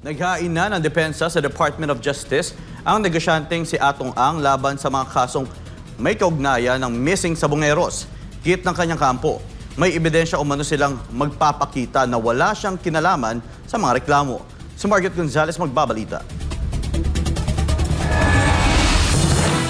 Naghain na ng depensa sa Department of Justice ang negosyanteng si Atong Ang laban sa mga kasong may kaugnayan ng missing sabongeros. Git ng kanyang kampo, may ebidensya umano silang magpapakita na wala siyang kinalaman sa mga reklamo. Si Margaret Gonzalez magbabalita.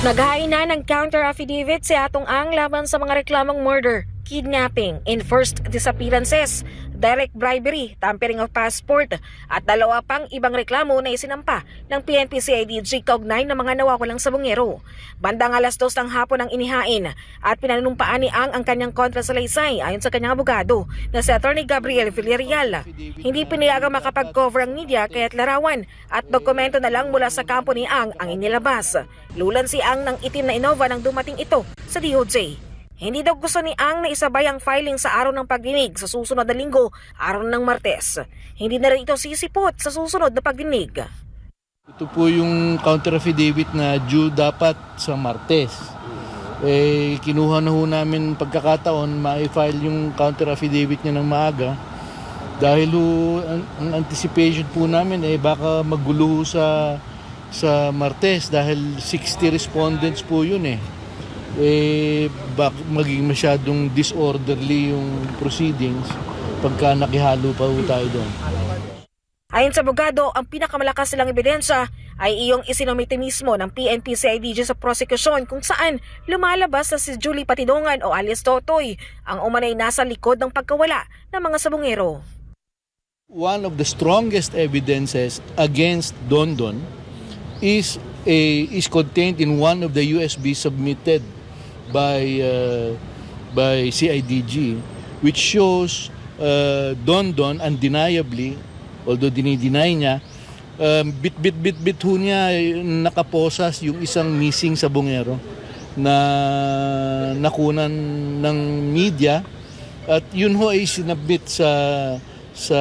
Naghain na ng counter affidavit si Atong Ang laban sa mga reklamong murder, kidnapping, enforced disappearances, direct bribery, tampering of passport at dalawa pang ibang reklamo na isinampa ng PNP-CIDG kaugnay ng mga nawawalang sabongero. Bandang 2:00 ng hapon ang inihain at pinanumpaan ni Ang kanyang kontrasalaysay ayon sa kanyang abogado na si Atty. Gabriel Villarreal. Hindi pinayagang makapag-cover ang media kaya't larawan at dokumento na lang mula sa kampo ni Ang inilabas. Lulan si Ang ng itim na Innova nang dumating ito sa DOJ. Hindi daw gusto ni Ang na isabay ang filing sa araw ng pagdinig sa susunod na linggo, araw ng Martes. Hindi na rin ito sisipot sa susunod na pagdinig. Ito po yung counter affidavit na due dapat sa Martes. Kinuha na ho namin pagkakataon ma-file yung counter affidavit niya ng maaga. Dahil ang anticipation po namin baka magulo sa Martes dahil 60 respondents po yun maging masyadong disorderly yung proceedings pagka nakihalo pa tayo doon. Ayon sa abogado, ang pinakamalakas nilang ebidensya ay iyong isinomite mismo ng PNP-CIDG sa prosekusyon kung saan lumalabas na si Julie Patidongan o alias Totoy ang umanay nasa likod ng pagkawala ng mga sabongero. One of the strongest evidences against Dondon is contained in one of the USB submitted by CIDG, which shows Dondon undeniably, although dinideny niya, bit ho niya nakaposas yung isang missing sabongero na nakunan ng media at yun ho ay sinabit sa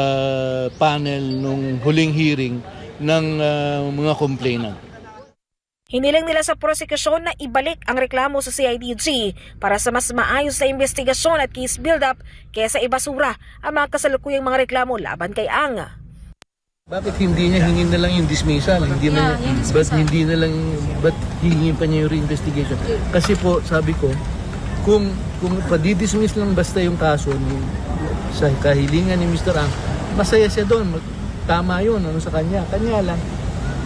panel nung huling hearing ng mga complainant. Hiniling nila sa prosekusyon na ibalik ang reklamo sa CIDG para sa mas maayos na investigasyon at case build-up kaysa ibasura ang mga kasalukuyang mga reklamo laban kay Ang. Bakit hindi niya hingin na lang yung dismissal? Ba't hingin pa niya yung reinvestigation? Kasi po, sabi ko, kung padidismiss lang basta yung kaso sa kahilingan ni Mr. Ang, masaya siya doon. Tama yun sa kanya. Kanya lang.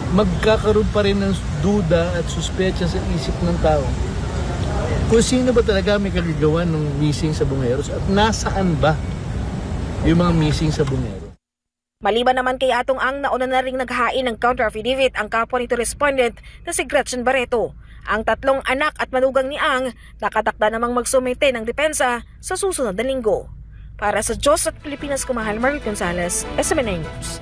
Magkakaroon pa rin ng duda at suspecha sa isip ng tao. Kung sino ba talaga may kagagawan ng missing sabongeros at nasaan ba yung mga missing sabongero. Maliban naman kay Atong Ang, nauna na ring naghain ng counter affidavit ang kapwa nito respondent na si Gretchen Barreto. Ang 3 anak at manugang ni Ang nakatakda namang magsumite ng depensa sa susunod na linggo. Para sa Diyos at Pilipinas, kumahal, Margaret Gonzalez, SMNA News.